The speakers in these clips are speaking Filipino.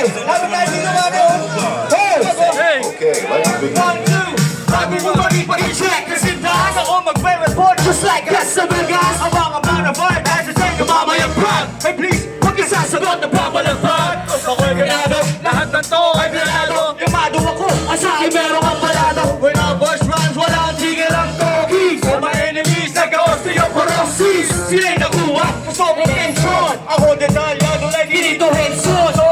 Hey! Lalo tayo dito, mami! Hey! Okay, let's begin. 1, 2! Bago mo mag-ipag-check kasi dahil ako magre-report just like gas sa Vegas. Ang mga manafart ay sa sa'yo mamayang brag. Hey please, huwag yung sasagot na papalagpag. Kung ako'y ganado, lahat ng to ay pinado. Yamado ako, asahin meron kang palado. When our boys runs, wala ang tigil ang tokis. For my enemies, nag-osteoporosis. Sila'y nakuha sa sobrang tensyon. Ako detalyado like ginito henson. So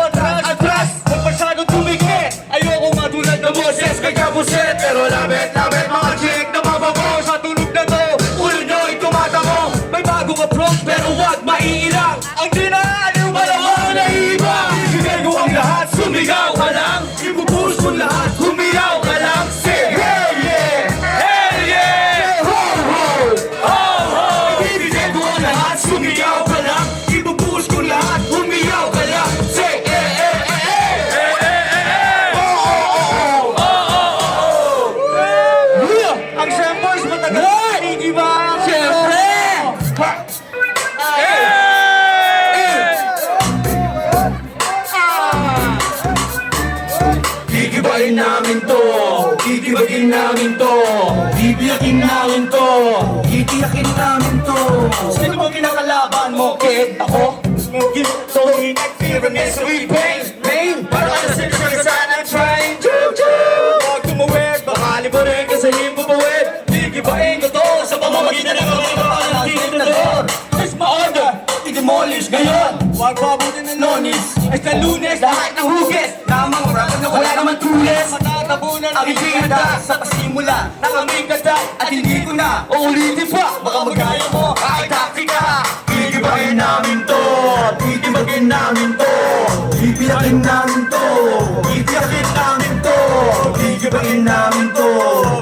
atras, huwag masyadong tumigit. Ayoko matulad ng boses kay Kabuset. Pero labet mga chick na mababaw sa tulog na to. Ulo nyo'y tumatamo. May bagong approach pero wag maiilang. Ang dinaaliw malamang na iba. Ibigay ko ang lahat, sumigaw ka lang. Ibubuhos mo lahat, humiyaw ka lang. Say hell yeah! Hell yeah! Ho ho! Ho ho! Ibigay ko ang lahat, sumigaw ka lang. Ibubuhos ko lahat, humiyaw ka lang. Say eh eh eh eh! Ang Shamboys matagal hindi ba? Siyempre! Gigibain namin to, gigibagin namin to, bibiyakin namin to, gitiyakin namin to. Sino mo kinakalaban mo, kid? Ako? Smoking, throwing at fear and misery, pain. Para ka na sinasagasan ang train. Huwag tumawid, baka liburin ka sa himbubawid. Gigibain ko to sa pamamagitan ng mga pangalatin na door. It's my order, i-demolish ngayon. Huwag pabutin ng lonis, es na Lunes, lahat ng hugis. Namang rapat na wala naman tulis. Matatabunan ang itiganda sa pasimula ng aming ganda. At hindi ko na uulitin pa, baka magaya mo kahit Afrika. Gigibain namin to, titibagin namin to, bibiyakin namin to, titiyakin namin to, gigibain namin to,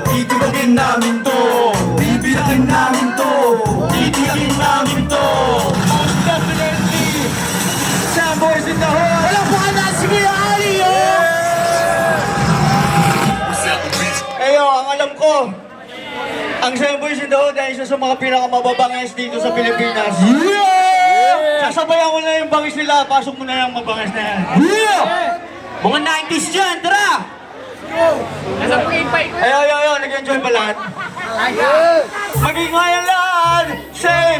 titibagin namin to, bibiyakin namin to, titiyakin namin to. Most definitely, Shamboys in the hood. Wala po ka na, sige Ali! Ayo, ang alam ko, ang Shamboys in the hood ay isa sa mga pinakamababangis dito sa Pilipinas. Sasabayan ko na yung bangis nila, pasok mo na yung mabangis na yan. Mga 90s dyan, tara! Ayo, nag-enjoy ba lahat? Maging ngayon lahat! Say,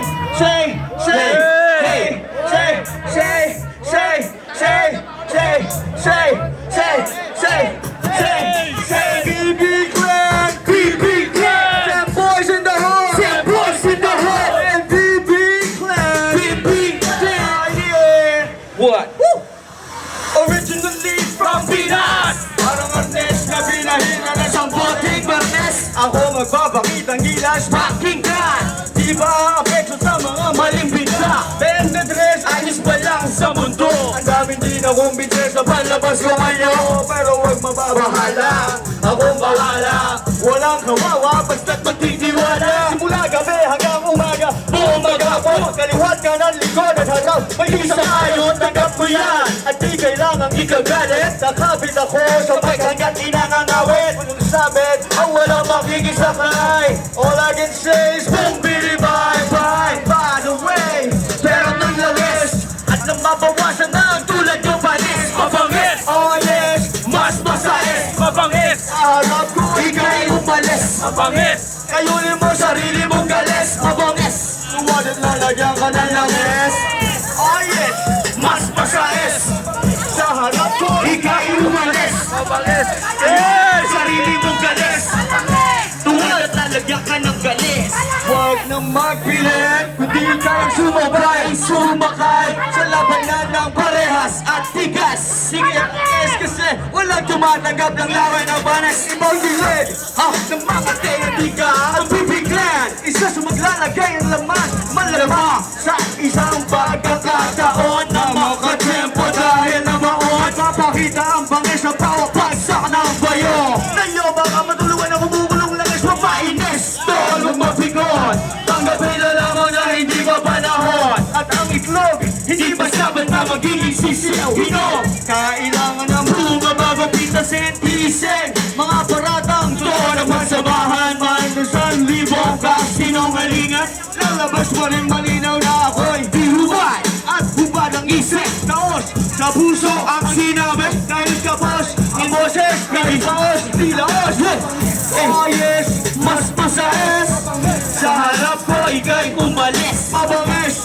BB Clan, Shamboys in the hood, Shamboys in the hood, and BB Clan, yeah. What? Originally from Pinas, parang artes na binahina na siyang boting barnes. Ako magbabakit ang gilas, pakinggan. Di ba apekto sa mga maling binsa? Benda dress, ayos pa lang sa mundo. Ang daming di na kumbinse sa palabas ko ngayon. Pero huwag mababahala, akong bahala. Walang kawawa, basta't magtitiwala. Simula gabi hanggang umaga, buong magapon. Kaliwat ka ng likod at harap, may isang ayon, tanggap ko yan. At di kailangang ikagalit, nakabit ako sabay hanggang inangangawit. Walang sabit, ang walang makikisakay. All I can say is boom, bidi, bye, bye. By the way, pero naglawis at nang mabawasan na ang tulad yung panis. Mabangis, oh yes, mas masais. Mabangis, harap ko ikay umalis. Mabangis, kayunin mo sarili mong galis. Mabangis, tuwanan lalagyan ka ng langis. Oh yes, mas masais. Sa harap ko ikay umalis. Mabangis, sarili mong galis. Tuwanan lalagyan ka ng galis. Huwag na magpilit, kundi kayang sumakay sa labanan ng parehas at tigas. Sige, yes, kasi walang tumatanggap ng laway ng banas. Ibang dilid, ng mga teyatika. Ang BB Clan, isa sa maglalagay ng laman. Malamang sa isang pagkakataon na makatempo dahil na maon. Papakita ang bangis sa bawat pagsak ng bayo. Nanyo, baka matulungan ang bumubulong langis mapainis. Tolong mabigon, tanggapin na lamang na hindi pa panahon. At ang itlog, hindi basta-basta magiging sisiyaw. Hinog, kailangan ng bunga bago pitasin, tisin. Mga paratang doon ang magsamahan. Malusan, libong kasinungalingan. Lalabas mo rin malinaw na ako'y di hubad. At hubad ang isip. Taos sa puso ang sinabi. Dahil kapos ang boses. Kahit taos, di laos. Oh yes, mas masayas. Sa harap ko ika'y umalis. Mabangis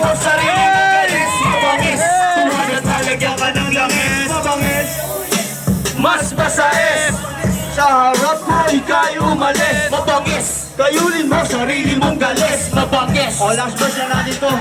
o sarili mo galis. Mabangis, tumagal talagyan ka ng langis. Mabangis, mas masayas. Sa harap ko ika'y umalis. Mabangis, kayunin mo sarili mong galis. Mabangis. O last verse na natin to.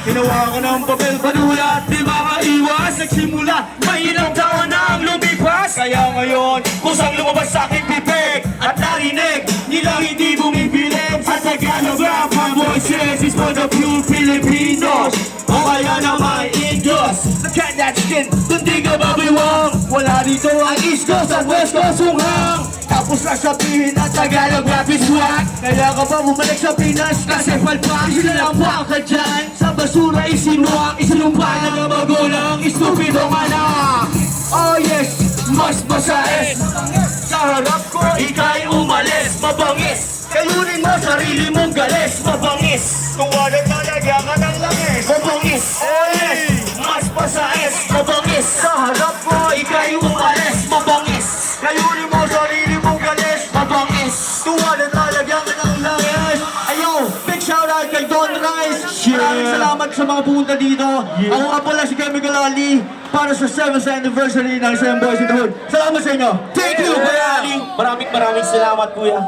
Ginawa ko ng papel panulat. Di makaiwas, nagsimula. May ilang taon na ang lumipas. Kaya ngayon, kusang lumabas sa aking pipig. At narinig, nilang hindi bumibiling. Sa Tagalog rap, my voices is for the few Filipinos. O kaya naman Indios. Look at that skin, dun di ka babiwang. Wala dito ang East Coast at West Coast sunghang. Tapos na sabihin at Tagalog rap is whack. Kaya ka ba bumalik sa Pinas? Kasi palpak, sinalampang ka dyan. Sa basura isinuwak, isinumpa na ng magulang. Istupido ka na. Oh yes, mas masais. Sa harap ko, ika'y umalis. Mabangis, kayunin mo sarili mong galis. Mabangis, kung wala talaga ka ng langis. Mabangis, oh yes, mas masais. Mabangis, sa harap ko, ika'y umalis. Mabangis, kayunin mo sarili mong galis. Mabangis, kung wala talaga ka ng langis. Ayo, big shoutout kay Don Rice. Maraming salamat sa mga pumunta dito. Ako nga pala si Kemi Galali para sa 7th anniversary ng Sam Boys in the Hood. Salamat sa inyo. Thank you, Kuya Ali. Maraming salamat, Kuya.